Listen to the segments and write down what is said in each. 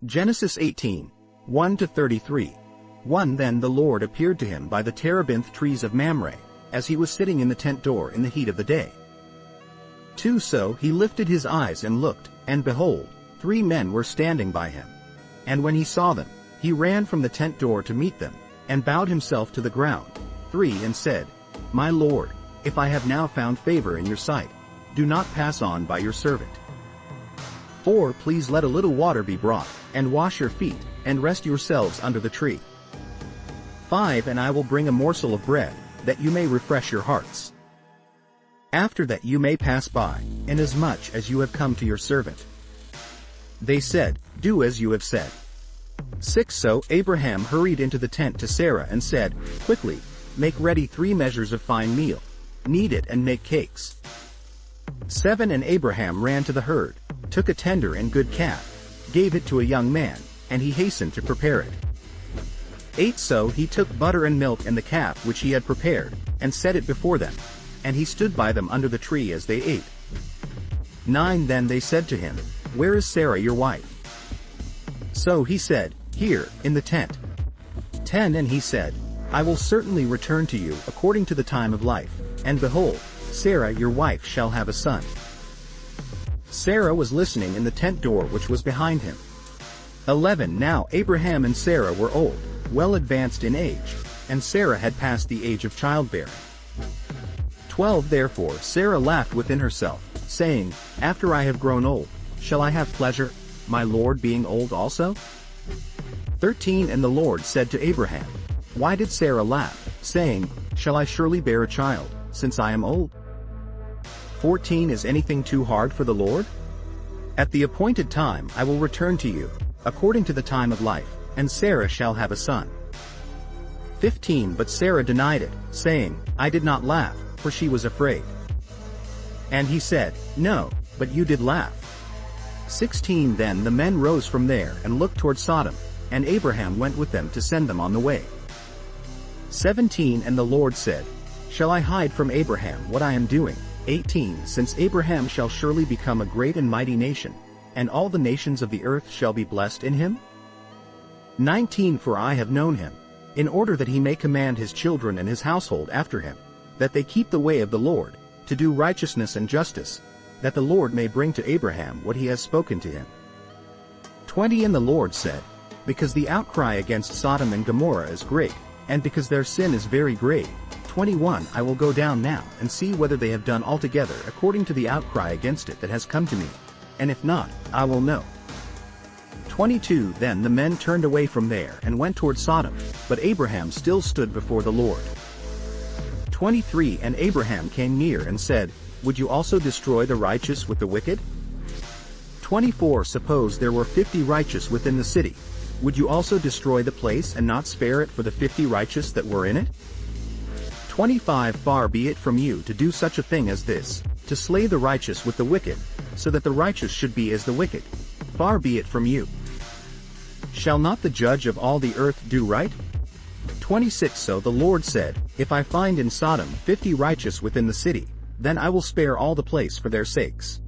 Genesis 18, 1-33. 1 Then the Lord appeared to him by the terebinth trees of Mamre, as he was sitting in the tent door in the heat of the day. 2 So he lifted his eyes and looked, and behold, 3 men were standing by him. And when he saw them, he ran from the tent door to meet them, and bowed himself to the ground. 3 And said, My Lord, if I have now found favor in your sight, do not pass on by your servant. 4 Please let a little water be brought, and wash your feet, and rest yourselves under the tree. 5 And I will bring a morsel of bread, that you may refresh your hearts. After that you may pass by, inasmuch as you have come to your servant. They said, Do as you have said. 6 So Abraham hurried into the tent to Sarah and said, Quickly, make ready 3 measures of fine meal, knead it and make cakes. 7 And Abraham ran to the herd, took a tender and good calf, gave it to a young man, and he hastened to prepare it. 8 So he took butter and milk and the calf which he had prepared, and set it before them, and he stood by them under the tree as they ate. 9 Then they said to him, Where is Sarah your wife? So he said, Here, in the tent. 10 And he said, I will certainly return to you according to the time of life, and behold, Sarah your wife shall have a son. Sarah was listening in the tent door which was behind him. 11 Now Abraham and Sarah were old, well advanced in age, and Sarah had passed the age of childbearing. 12 Therefore Sarah laughed within herself, saying, After I have grown old, shall I have pleasure, my Lord being old also? 13 And the Lord said to Abraham, Why did Sarah laugh, saying, Shall I surely bear a child, since I am old? 14 Is anything too hard for the Lord? At the appointed time I will return to you, according to the time of life, and Sarah shall have a son. 15 But Sarah denied it, saying, I did not laugh, for she was afraid. And he said, No, but you did laugh. 16 Then the men rose from there and looked toward Sodom, and Abraham went with them to send them on the way. 17 And the Lord said, Shall I hide from Abraham what I am doing? 18 Since Abraham shall surely become a great and mighty nation, and all the nations of the earth shall be blessed in him. 19 For I have known him, in order that he may command his children and his household after him, that they keep the way of the Lord, to do righteousness and justice, that the Lord may bring to Abraham what he has spoken to him. 20 And the Lord said, Because the outcry against Sodom and Gomorrah is great, and because their sin is very grave, 21 I will go down now and see whether they have done altogether according to the outcry against it that has come to me, and if not, I will know. 22 Then the men turned away from there and went toward Sodom, but Abraham still stood before the Lord. 23 And Abraham came near and said, Would you also destroy the righteous with the wicked? 24 Suppose there were 50 righteous within the city, would you also destroy the place and not spare it for the 50 righteous that were in it? 25 Far be it from you to do such a thing as this, to slay the righteous with the wicked, so that the righteous should be as the wicked. Far be it from you. Shall not the judge of all the earth do right? 26 So the Lord said, If I find in Sodom 50 righteous within the city, then I will spare all the place for their sakes.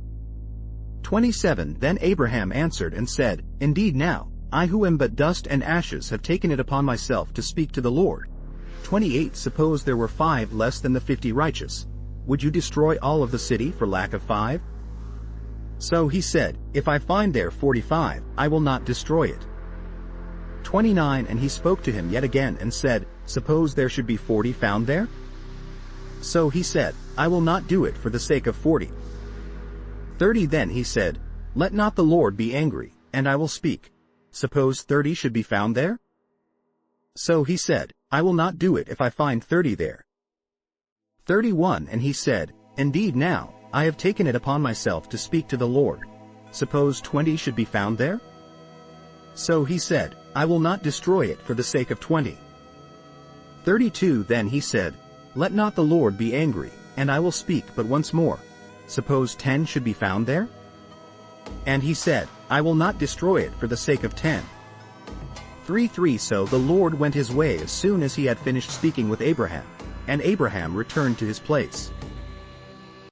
27 Then Abraham answered and said, Indeed now, I who am but dust and ashes have taken it upon myself to speak to the Lord. 28 Suppose there were 5 less than the 50 righteous, would you destroy all of the city for lack of 5? So he said, If I find there 45, I will not destroy it. 29 And he spoke to him yet again and said, Suppose there should be 40 found there? So he said, I will not do it for the sake of 40. 30 Then he said, Let not the Lord be angry, and I will speak. Suppose 30 should be found there? So he said, I will not do it if I find 30 there. 31 And he said, Indeed now, I have taken it upon myself to speak to the Lord. Suppose 20 should be found there? So he said, I will not destroy it for the sake of 20. 32 Then he said, Let not the Lord be angry, and I will speak but once more. Suppose 10 should be found there? And he said, I will not destroy it for the sake of 10. 3 So the Lord went his way as soon as he had finished speaking with Abraham, and Abraham returned to his place.